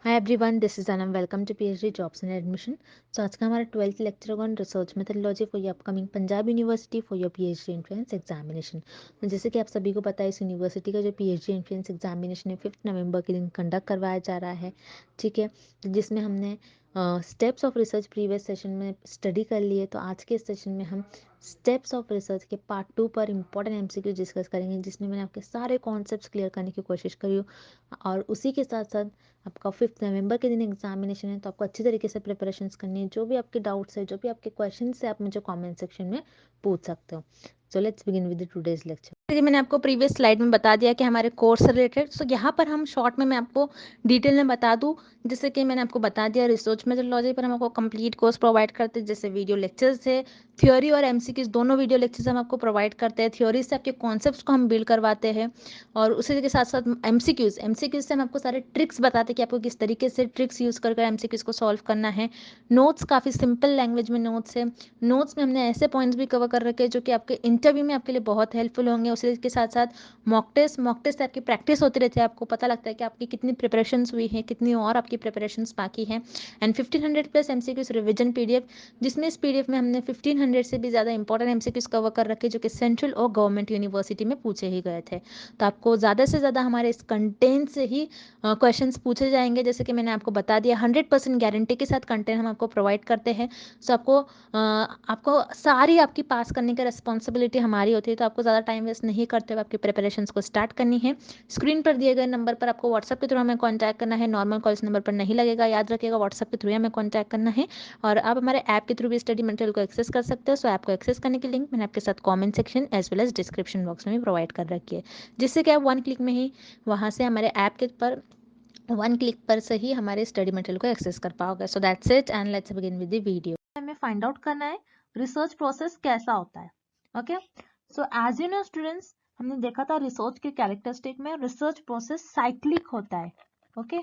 Hi everyone, this is Anam. Welcome to PhD jobs and admission. So आज का हमारा 12th lecture होगा on research methodology for your upcoming Punjab university for your PhD entrance examination. तो जैसे कि आप सभी को पता है, इस यूनिवर्सिटी का जो पीएचडी एंट्रेंस एग्जामिनेशन है 5 नवंबर के दिन कंडक्ट करवाया जा रहा है। ठीक है, तो जिसमें हमने steps of research previous session में स्टडी कर लिए। तो आज के सेशन में हम स्टेप्स ऑफ रिसर्च के पार्ट 2 पर इंपॉर्टेंट एमसीक्यू डिस्कस करेंगे, जिसमें मैंने आपके सारे कॉन्सेप्ट्स क्लियर करने की कोशिश करी हूँ। और उसी के साथ साथ आपका 5 नवंबर के दिन एग्जामिनेशन है, तो आपको अच्छी तरीके से प्रिपरेशंस करनी है। जो भी आपके डाउट्स है, जो भी आपके क्वेश्चंस है, आप मुझे कमेंट सेक्शन में पूछ सकते हो। So let's begin with the today's lecture. जैसे मैंने आपको प्रीवियस स्लाइड में बता दिया कि हमारे कोर्स से रिलेटेड, सो यहाँ पर हम शॉर्ट में मैं आपको डिटेल में बता दूँ। जैसे कि मैंने आपको बता दिया, रिसर्च मेथोडोलॉजी पर हम आपको कंप्लीट कोर्स प्रोवाइड करते हैं, जैसे वीडियो लेक्चर्स है, थ्योरी और एमसीक्यूज दोनों वीडियो लेक्चर्स हम आपको प्रोवाइड करते हैं। थ्योरी से आपके कॉन्सेप्ट्स को हम बिल्ड करवाते हैं, और उसी के साथ साथ एमसीक्यूज से हम आपको सारे ट्रिक्स बताते हैं कि आपको किस तरीके से ट्रिक्स यूज़ कर एमसीक्यूज को सॉल्व करना है। नोट्स काफ़ी सिंपल लैंग्वेज में नोट्स है। नोट्स में हमने ऐसे पॉइंट्स भी कवर कर रखे हैं जो कि आपके इंटरव्यू में आपके लिए बहुत हेल्पफुल होंगे। उसी के साथ साथ मॉक टेस्ट से आपकी प्रैक्टिस होती रहती है, आपको पता लगता है कि आपकी कितनी प्रिपरेशंस हुई है, कितनी और आपकी प्रिपरेशंस बाकी हैं। And 1500 plus MCQs revision PDF, जिसमें इस पीडीएफ में हमने 1500 से भी ज़्यादा इंपॉर्टेंट एमसीक्यूज कवर कर रखे जो कि सेंट्रल और गवर्नमेंट यूनिवर्सिटी में पूछे ही गए थे। तो आपको ज़्यादा से ज़्यादा हमारे इस कंटेंट से ही क्वेश्चंस पूछे जाएंगे। जैसे कि मैंने आपको बता दिया, 100% गारंटी के साथ कंटेंट हम आपको प्रोवाइड करते हैं। सो आपको सारी आपकी पास करने की रिस्पॉन्सिबिलिटी हमारी होती है। तो आपको ज़्यादा टाइम वेस्ट नहीं करते हुए आपकी प्रिपरेशंस को स्टार्ट करनी है। स्क्रीन पर दिए गए नंबर पर आपको व्हाट्सएप के थ्रू हमें कॉन्टैक्ट करना है। नॉर्मल कॉल इस नंबर पर नहीं लगेगा, याद रखिएगा, व्हाट्सएप के थ्रू हमें कॉन्टैक्ट करना है। और आप हमारे ऐप के थ्रू भी स्टडी मटेरियल को एक्सेस कर सकते हो। सो ऐप को एक्सेस करने की लिंक मैंने आपके साथ comment section as well as description box में भी प्रोवाइड कर रखी है, जिससे कि आप 1 क्लिक में ही वहाँ से हमारे ऐप के पर 1 क्लिक पर से ही हमारे स्टडी मटेरियल को एक्सेस कर पाओगे। So that's it and let's begin with the video. हमें फाइंड आउट करना है रिसर्च प्रोसेस कैसा होता है। Okay, so as you know students, हमने देखा था रिसर्च के कैरेक्टरिस्टिक में रिसर्च प्रोसेस साइक्लिक होता है। ओके,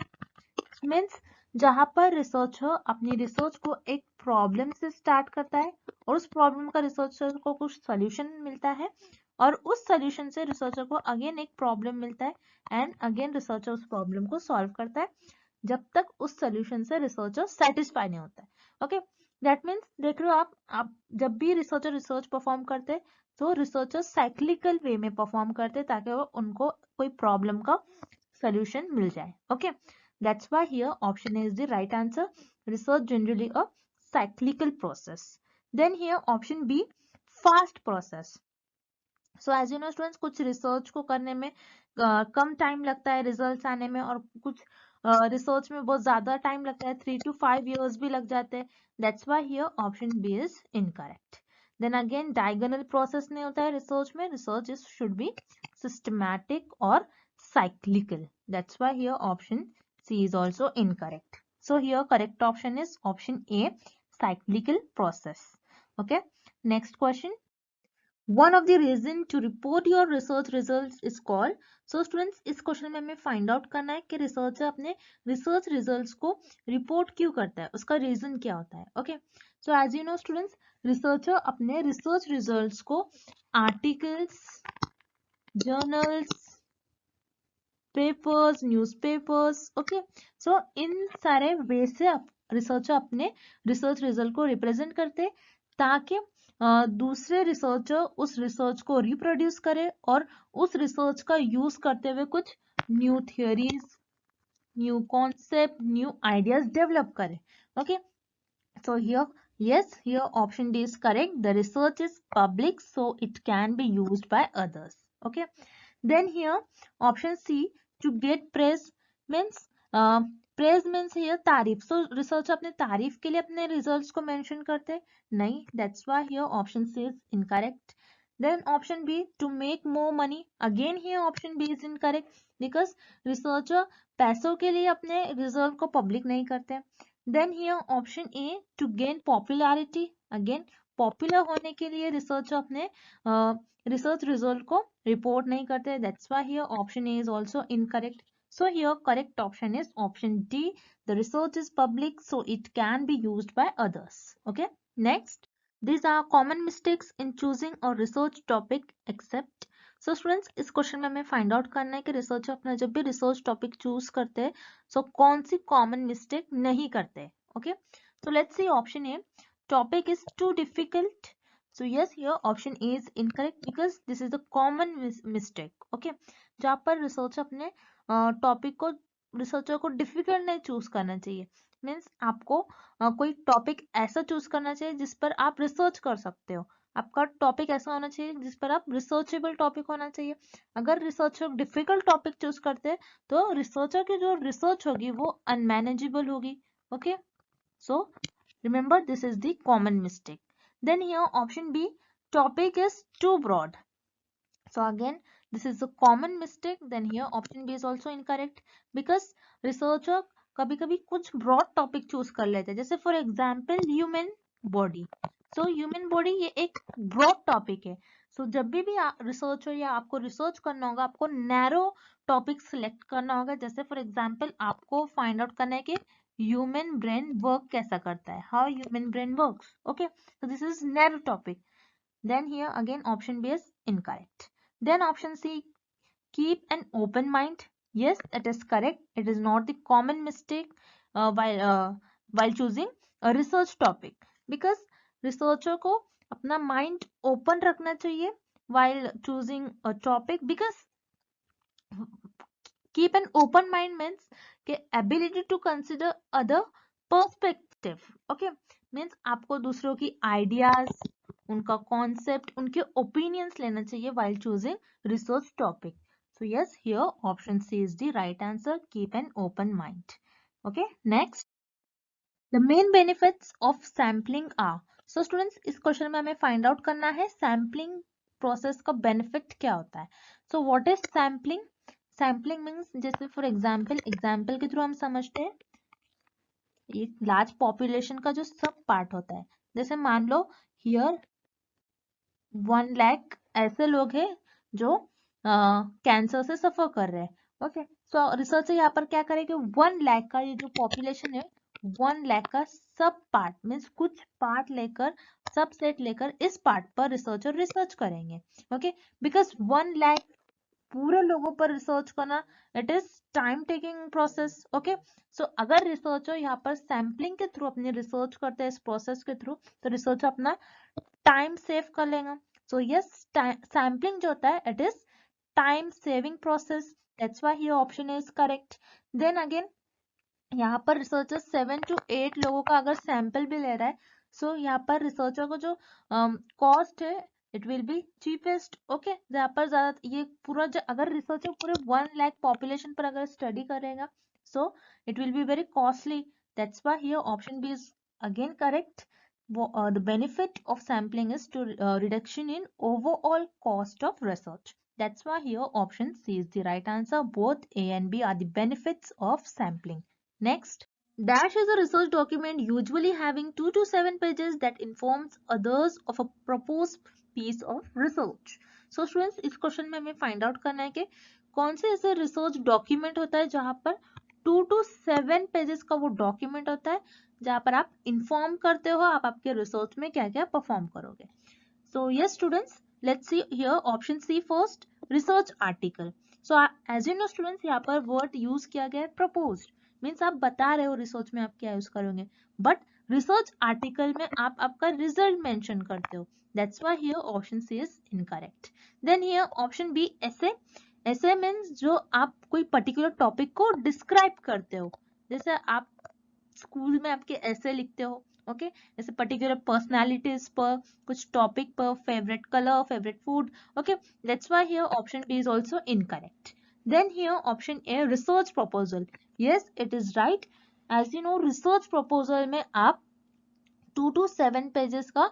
मीन्स जहां पर रिसर्चर अपनी रिसर्च को एक प्रॉब्लम से स्टार्ट करता है, और उस प्रॉब्लम का रिसर्चर को कुछ सोल्यूशन मिलता है, और उस सोल्यूशन से रिसर्चर को अगेन एक प्रॉब्लम मिलता है, एंड अगेन रिसर्चर उस प्रॉब्लम को सॉल्व करता है, जब तक उस सोल्यूशन से रिसर्चर सेटिस्फाई नहीं होता है। ओके, दैट मीन्स देख रहे हो आप जब भी रिसर्चर रिसर्च परफॉर्म करते हैं, तो रिसर्चर साइक्लिकल वे में परफॉर्म करते हैं, ताकि वो उनको कोई प्रॉब्लम का सोल्यूशन मिल जाए। Okay, that's why here option A is the right answer. Research generally a cyclical process. Then here option B, fast process. So as you know students, कुछ रिसर्च को करने में कम टाइम लगता है रिजल्ट्स आने में, और कुछ रिसर्च में बहुत ज्यादा टाइम लगता है, 3 to 5 years भी लग जाते हैं। That's why here option B is incorrect. Then again diagonal process नहीं होता है रिसर्च में, research is should be systematic और cyclical. That's why here option C is also incorrect. So here correct option is option A, cyclical process. Okay, next question. One of the reason to report your research results is called. So students, इस question में हमें find out करना है कि researcher अपने research results को report क्यों करता है, उसका रीजन क्या होता है। Okay, so as you know students, researcher अपने रिसर्च रिजल्ट्स को articles, journals, papers, newspapers, okay, so इन सारे वे से रिसर्चर अपने रिसर्च रिजल्ट को रिप्रेजेंट करते, ताकि दूसरे रिसर्चर उस रिसर्च को रिप्रोड्यूस करे, और उस रिसर्च का यूज करते हुए कुछ new theories, new concept, new ideas develop करे। Okay, so here option D is correct. The research is public, so it can be used by others. Okay, then here option C, to get praise means praise means here तारीफ। so research अपने तारीफ के लिए अपने results को mention करते नहीं, that's why here option C is incorrect. Then option B, to make more money, again here option B is incorrect, because researcher पैसों के लिए अपने result को public नहीं करते। Then here option A, to gain popularity, again popular होने के लिए रिसर्चर अपने रिसर्च रिजल्ट को रिपोर्ट नहीं करते, that's why here option A is also incorrect. So here correct option is option D, the research is public, so it can be used by others. Okay, next, these are common mistakes in choosing a research topic, except. So students, इस question में हमें find out करना है कि researcher अपना जब भी research topic choose करते हैं सो कौन सी कॉमन मिस्टेक नहीं करते. Okay, so let's see option A. Topic is too difficult. So yes, here option A is incorrect because this is the common mistake. Okay, जहाँ पर रिसर्च अपने टॉपिक को researcher को डिफिकल्ट नहीं चूज करना चाहिए. मीन्स आपको कोई टॉपिक ऐसा चूज करना चाहिए जिस पर आप रिसर्च कर सकते हो. आपका टॉपिक ऐसा होना चाहिए जिस पर आप रिसर्चेबल टॉपिक होना चाहिए. अगर रिसर्चर डिफिकल्ट टॉपिक चूज करते हैं तो रिसर्चर की जो रिसर्च होगी वो अनमैनेजेबल होगी. Okay, so remember this is the common mistake. Then here option B, topic is too broad. So again this is a common mistake. Then here option B is also incorrect because researcher कभी कभी कुछ broad topic choose कर लेते हैं. जैसे for example human body. So human body ये एक broad topic है. So जब भी रिसर्चर या आपको रिसर्च करना होगा आपको नैरो टॉपिक सिलेक्ट करना होगा. जैसे फॉर एग्जांपल आपको फाइंड आउट करना है कि ह्यूमन ब्रेन वर्क कैसा करता है, how human brain works. Okay, so this is narrow topic. Then here again option B is incorrect. Then option C, keep an open mind. Yes, it is correct. It is not the common mistake while choosing a research topic because researcher को अपना mind open रखना चाहिए while choosing a topic. Because keep an open mind means के ability to consider other perspective. Okay, means आपको दूसरों की ideas, उनका concept, उनके opinions लेना चाहिए while choosing research topic. So yes, here option C is the right answer. Keep an open mind. Okay, next, the main benefits of sampling are. So students, इस question में हमें find out करना है sampling process का benefit क्या होता है. So what is sampling? Sampling means जैसे फॉर एग्जाम्पल के थ्रू हम समझते हैं ये लार्ज पॉपुलेशन का जो सब पार्ट होता है. जैसे मान लो हियर 1 लाख ऐसे लोग हैं जो कैंसर से सफर कर रहे हैं. ओके, सो रिसर्च यहाँ पर क्या करेंगे 1 लाख का ये जो पॉपुलेशन है 1 लाख का सब पार्ट मीन्स कुछ पार्ट लेकर सब सेट लेकर इस पार्ट पर रिसर्चर रिसर्च करेंगे. ओके, बिकॉज 1 लाख पूरे लोगों पर रिसर्च करना it is time taking process. Okay, so अगर रिसर्चर यहाँ पर सैम्पलिंग के थ्रू अपनी रिसर्च करते हैं इस प्रोसेस के थ्रू तो रिसर्चर अपना टाइम सेव कर लेगा. सो यस, सैम्पलिंग जो होता है it is time saving process. That's why here option is correct. Then again यहाँ पर रिसर्चर 7 to 8 लोगों का अगर सैंपल भी ले रहा है सो यहाँ पर रिसर्चर को जो कॉस्ट है it will B cheapest. Okay, यहाँ पर ज्यादा ये पूरा अगर रिसर्चर पूरे 1 लाख पॉपुलेशन पर अगर स्टडी करेगा so it will be very costly. That's why here option B is again correct. The benefit of sampling is to reduction in overall cost of research. That's why here option C is the right answer. Both A and B are the benefits of sampling. Next, dash is a research document usually having 2 to 7 pages that informs others of a proposed piece of research. So students, इस question में हमें find out करना है कि कौन से ऐसे research document होता है जहां पर 2 to 7 पेजेस का वो डॉक्यूमेंट होता है जहां पर आप इन्फॉर्म करते हो आप आपके रिसर्च में क्या क्या परफॉर्म करोगे. So yes students, let's see here option C first, research article. So as you know students यहाँ पर वर्ड यूज किया गया है प्रपोज्ड मीन्स आप बता रहे हो रिसर्च में आप क्या यूज करोगे. बट रिसर्च आर्टिकल में आप आपका रिजल्ट मेंशन करते हो. That's why here option C is incorrect. Then here option B, ऐसे. ऐसे मीन्स जो आप कोई पर्टिकुलर टॉपिक को डिस्क्राइब करते हो. जैसे आप स्कूल में आपके ऐसे लिखते हो. ओके, जैसे पर्टिकुलर पर्सनालिटीज पर, कुछ टॉपिक पर, favourite colour, favourite food. Okay, that's why here option B is also incorrect. Then here option A, research proposal. Yes, it is right. As you know research proposal में आप 2 to 7 pages का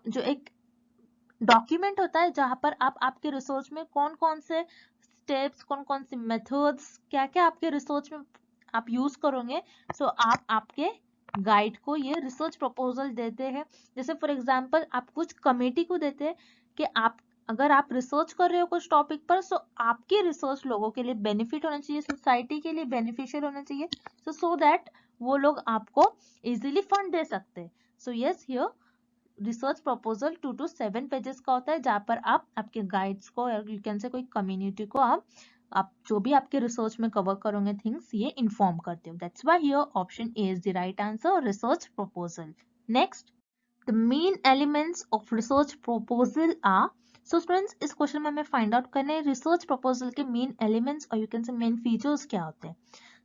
जो एक document होता है जहां पर आप आपके रिसर्च में कौन कौन से स्टेप्स, कौन कौन से मेथड्स, क्या क्या आपके रिसर्च में आप यूज करोगे. सो आप आपके गाइड को ये रिसर्च प्रपोजल देते हैं. जैसे फॉर एग्जांपल आप कुछ कमेटी को देते हैं कि आप अगर आप रिसर्च कर रहे हो कुछ टॉपिक पर सो आपकी रिसर्च लोगों के लिए बेनिफिट होना चाहिए, सोसाइटी के लिए बेनिफिशियल होना चाहिए. सो दैट वो लोग आपको इजीली फंड दे सकते हैं. सो yes, here research proposal 2 to 7 pages का होता है, जहाँ पर आप आपके गाइड्स को या यू कैन से कोई कम्युनिटी को आप जो भी आपके रिसर्च में कवर करोगे थिंग्स ये इन्फॉर्म करते हो. That's why here option A is the right answer, research proposal. Next, the main elements of research proposal are. So students, इस क्वेश्चन में हमें फाइंड आउट करना है रिसर्च प्रपोजल के मेन एलिमेंट्स और यू कैन से मेन फीचर्स क्या होते हैं.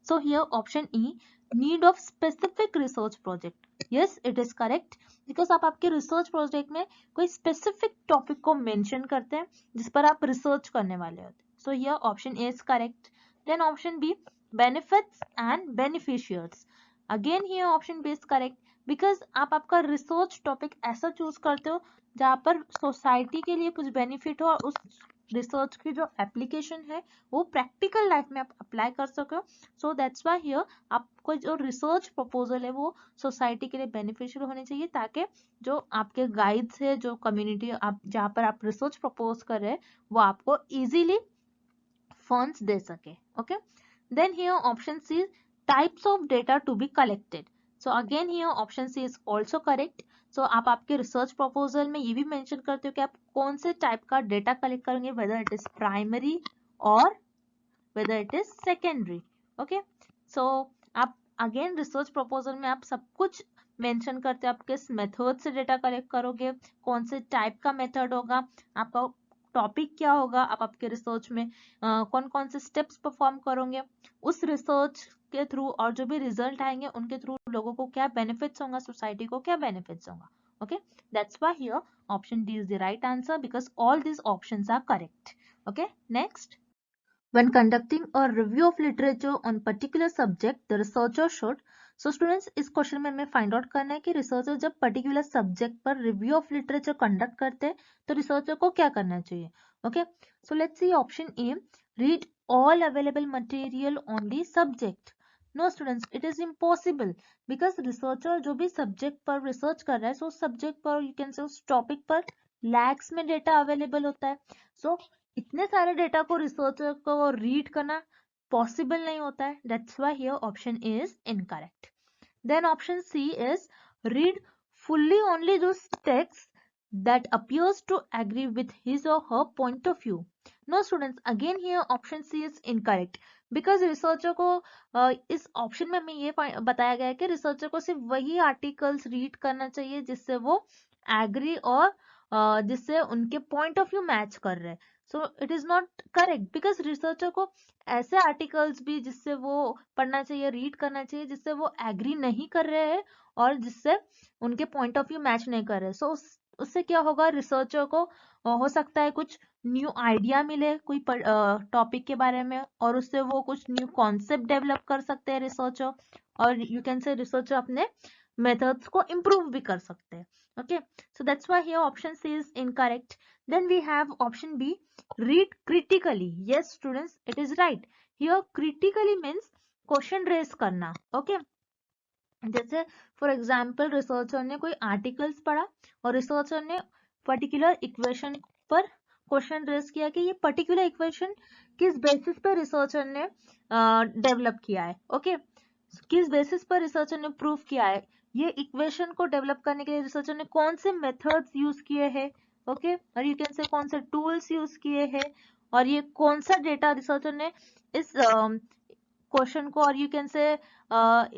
So here option E, need of specific research project. Yes, it is correct, because आप आपके रिसर्च प्रोजेक्ट में कोई स्पेसिफिक टॉपिक को मेंशन करते हैं जिस पर आप रिसर्च करने वाले होते हैं. So here option A is correct. Then option B, benefits and beneficiaries. Again here option B is correct, because आप आपका रिसर्च टॉपिक ऐसा चूज करते हो जहाँ पर सोसाइटी के लिए कुछ बेनिफिट हो और उस रिसर्च की जो एप्लीकेशन है वो प्रैक्टिकल लाइफ में आप अप्लाई कर सको. सो दैट्स व्हाई हियर आपको जो रिसर्च प्रपोजल है वो सोसाइटी के लिए बेनिफिशियल होने चाहिए, ताकि जो आपके गाइड्स है, जो कम्युनिटी आप जहाँ पर आप रिसर्च प्रपोज कर रहे हैं वो आपको इजीली फंड्स दे सके. Okay, then here option C, types of data to be collected. So again here option C is also correct. So आप आपके रिसर्च प्रपोजल में ये भी मेंशन करते हो कि आप कौन से टाइप का डेटा कलेक्ट करेंगे, वेदर इट इज प्राइमरी और whether it is secondary. Okay, so आप अगेन रिसर्च प्रपोजल में आप सब कुछ मेंशन करते हो, आप किस मेथड से डेटा कलेक्ट करोगे, कौन से टाइप का मेथड होगा, आपका टॉपिक क्या होगा, आप आपके रिसर्च में कौन कौन से स्टेप्स परफॉर्म करोगे, उस रिसर्च के थ्रू और जो भी रिजल्ट आएंगे उनके थ्रू लोगों को क्या बेनिफिट्स होगा, सोसाइटी को क्या बेनिफिट्स होगा. Okay, that's why here option D is the right answer, because all these options are correct. Okay, next, when conducting a review of literature on particular subject, the researcher should. So students, इस question में हमें find out करना है कि researcher जब particular subject पर review of literature conduct करते हैं तो रिसर्चर को क्या करना चाहिए. Okay, so let's see option A, read all available material on the subject. No students, it is impossible, because researcher जो भी सब्जेक्ट पर रिसर्च कर रहा है, सो सब्जेक्ट पर यू कैन से उस टॉपिक पर लैक्स में डेटा अवेलेबल होता है. सो इतने सारे डेटा को रिसर्चर को रीड करना पॉसिबल नहीं होता है. That's why here option is incorrect. Then option C is, read fully only those text that appears to agree with his or her point of view. No students, again here option C is incorrect, because researcher को इस option में हमें ये बताया गया है कि researcher को सिर्फ वही आर्टिकल्स रीड करना चाहिए जिससे वो एग्री और जिससे उनके पॉइंट ऑफ व्यू मैच कर रहे हैं. So it is not correct, because researcher को ऐसे आर्टिकल्स भी जिससे वो पढ़ना चाहिए, रीड करना चाहिए, जिससे वो एग्री नहीं कर रहे हैं और जिससे उनके पॉइंट ऑफ व्यू मैच नहीं कर रहे. सो उससे क्या होगा, रिसर्चर को हो सकता है कुछ न्यू आइडिया मिले कोई टॉपिक के बारे में, और उससे वो कुछ न्यू कॉन्सेप्ट डेवलप कर सकते हैं रिसर्चर, और यू कैन से रिसर्चर अपने मेथड्स को इम्प्रूव भी कर सकते हैं. Okay, so that's why here option C is incorrect. Then we have option B, read critically. Yes students, it is right. Here critically means question raise करना. Okay, जैसे for example researcher ने कोई articles पढ़ा और researcher ने particular equation पर question raise किया कि ये पर्टिकुलर इक्वेशन किस बेसिस पर रिसर्चर ने डेवलप किया है. ओके, किस बेसिस पर रिसर्चर ने प्रूव किया है, ये इक्वेशन को डेवलप करने के लिए रिसर्चर ने कौन से मेथड्स यूज किए हैं. ओके, और यू कैन से कौन से टूल्स यूज किए हैं, और ये कौन सा डेटा रिसर्चर ने इस क्वेश्चन को और यू कैन से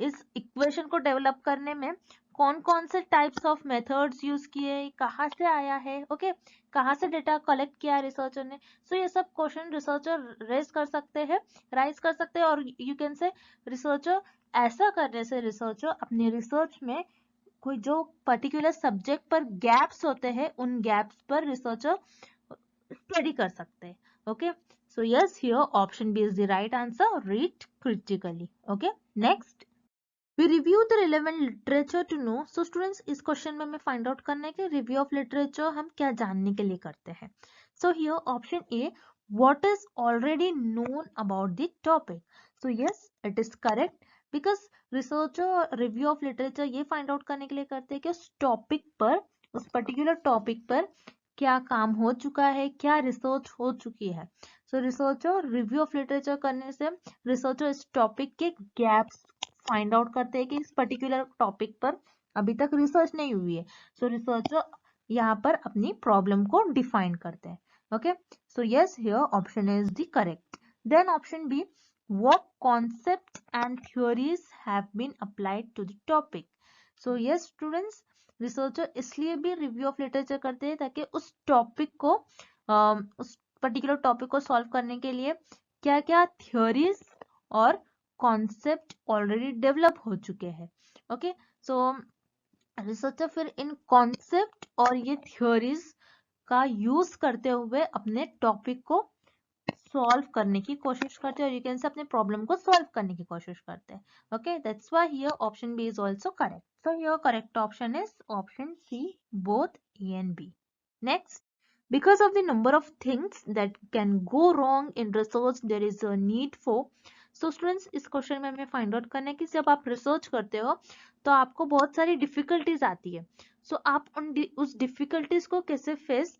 इस इक्वेशन को डेवलप करने में कौन कौन से टाइप्स ऑफ मेथड्स यूज किए, कहाँ से आया है. ओके, कहाँ से डेटा कलेक्ट किया है रिसर्चर ने. सो ये सब क्वेश्चन रिसर्चर रेज कर सकते हैं, राइज कर सकते हैं, और यू कैन से रिसर्चर ऐसा करने से रिसर्चर अपनी रिसर्च में कोई जो पर्टिकुलर सब्जेक्ट पर गैप्स होते हैं उन गैप्स पर रिसर्चर स्टडी कर सकते हैं. Okay, so yes, here option B is the right answer, read critically. Okay, next, we review the relevant literature to know. So students, इस क्वेश्चन में हमें फाइंड आउट करना है कि रिव्यू ऑफ लिटरेचर हम क्या जानने के लिए करते हैं. So here option A, what is already known about the topic. So yes, it is correct, because researcher review of literature ये फाइंड आउट करने के लिए करते हैं कि उस टॉपिक पर, उस पर्टिकुलर टॉपिक पर क्या काम हो चुका है, क्या रिसर्च हो चुकी है. सो रिसर्चर रिव्यू ऑफ लिटरेचर करने से रिसर्चर इस टॉपिक के गैप्स फाइंड आउट करते हैं कि इस पर्टिकुलर टॉपिक पर अभी तक रिसर्च नहीं हुई है। सो रिसर्चर यहाँ पर अपनी प्रॉब्लम को डिफाइन करते हैं। Okay, so yes, here option is the correct. Then option B, what concept and theories have been applied to the topic? So yes students, researcher इसलिए भी रिव्यू ऑफ लिटरेचर करते हैं ताकि उस टॉपिक को उस पर्टिकुलर टॉपिक को solve करने के लिए क्या क्या थ्योरीज और कॉन्सेप्ट ऑलरेडी डेवलप हो चुके हैं। ओके, सो रिसर्चर फिर इन कॉन्सेप्ट और ये थ्योरीज का यूज करते हुए अपने टॉपिक को सॉल्व करने की कोशिश करते हैं और यू कैन से अपने प्रॉब्लम को सॉल्व करने की कोशिश करते हैं। Okay, that's why here option B is also correct. So here correct option is option C, both A and B. Next, because of the number of things that can go wrong in research there is a need for। so students, इस question में हमें find out करना है कि जब आप research करते हो तो आपको बहुत सारी डिफिकल्टीज आती है। सो आप उस डिफिकल्टीज को कैसे फेस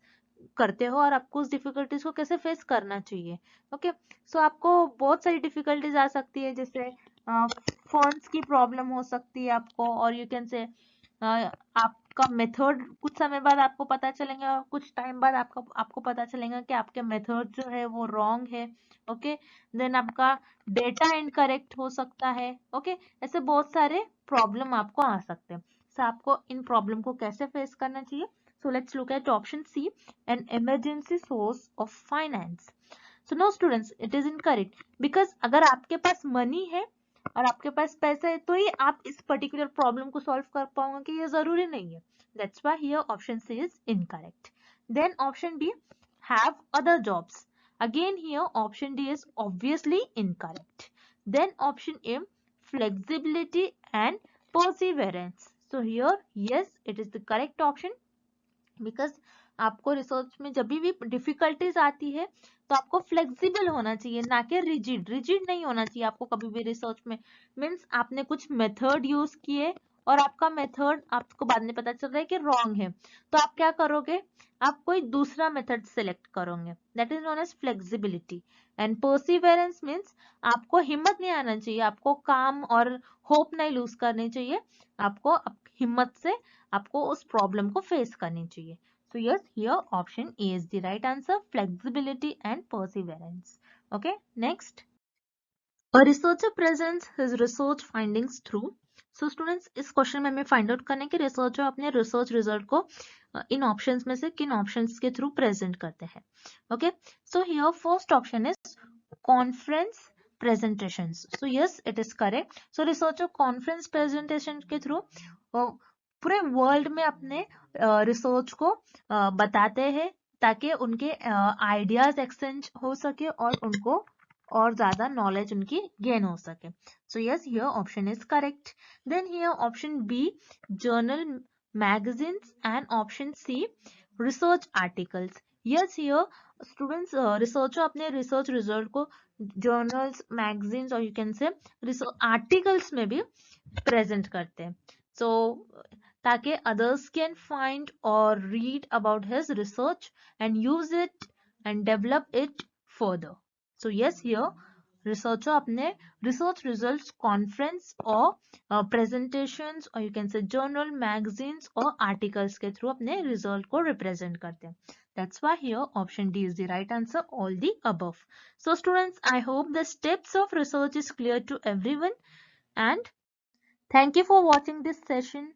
करते हो और आपको उस डिफिकल्टीज को कैसे फेस करना चाहिए। ओके, सो आपको बहुत सारी डिफिकल्टीज आ सकती है, जैसे फंड्स की प्रॉब्लम हो सकती है आपको, और यू कैन से आपका मेथड कुछ समय बाद आपको पता चलेगा, और कुछ टाइम बाद आपको पता चलेगा कि आपके मेथड जो है वो रॉन्ग है। ओके, देन आपका डेटा इनकरेक्ट हो सकता है। ओके, ऐसे बहुत सारे प्रॉब्लम आपको आ सकते हैं। सो आपको इन प्रॉब्लम को कैसे फेस करना चाहिए? So let's look at option C, an emergency source of finance. So no students, it is incorrect because अगर आपके पास मनी है और आपके पास पैसा है तो ही आप इस पर्टिकुलर प्रॉब्लम को सॉल्व कर पाओगे, कि ये जरूरी नहीं है। That's why here option C is incorrect. Then option B, have other jobs. Again here option D is obviously incorrect. Then option A, flexibility and perseverance. So here yes, it is the correct option because आपको research में जब भी difficulties आती है तो आपको flexible होना चाहिए, ना कि रिजिड। रिजिड नहीं होना चाहिए आपको कभी भी रिसर्च में। मीन्स आपने कुछ मेथड यूज किए और आपका मेथड आपको बाद में पता चल रहा है कि रॉन्ग है, तो आप क्या करोगे? आप कोई दूसरा मेथड सिलेक्ट करोगे। That is known as flexibility. And perseverance means आपको हिम्मत नहीं आना चाहिए, आपको काम और होप नहीं लूज करनी चाहिए, आपको हिम्मत से आपको उस प्रॉब्लम को फेस करनी चाहिए। So yes, here option A is the right answer, flexibility and perseverance. Okay, next. A researcher presents his research findings through। So students, इस क्वेश्चन में हमें फाइंड आउट करने के रिसर्चर अपने रिसर्च रिजल्ट को इन ऑप्शंस में से किन ऑप्शंस के थ्रू प्रेजेंट करते हैं। Okay, so here first option is conference presentations. So yes, it is correct. So researcher conference presentation के थ्रू पूरे वर्ल्ड में अपने रिसर्च को बताते हैं ताकि उनके आइडियाज एक्सचेंज हो सके और उनको और ज्यादा नॉलेज उनकी गेन हो सके। So yes, here option is correct. Then here option B, journal, magazines, and option C, research articles. Yes, here students, researcher अपने रिसर्च रिजल्ट को जर्नल्स, मैगजीन्स और यू कैन से आर्टिकल्स में भी present करते हैं। सो ताकि others can find or read about his research and use it and develop it further. So yes, here researcher अपने research results conference और presentations और you can say journal, magazines और articles के through अपने result को represent करते हैं। That's why here option D is the right answer, all the above. So students, I hope the steps of research is clear to everyone, and thank you for watching this session.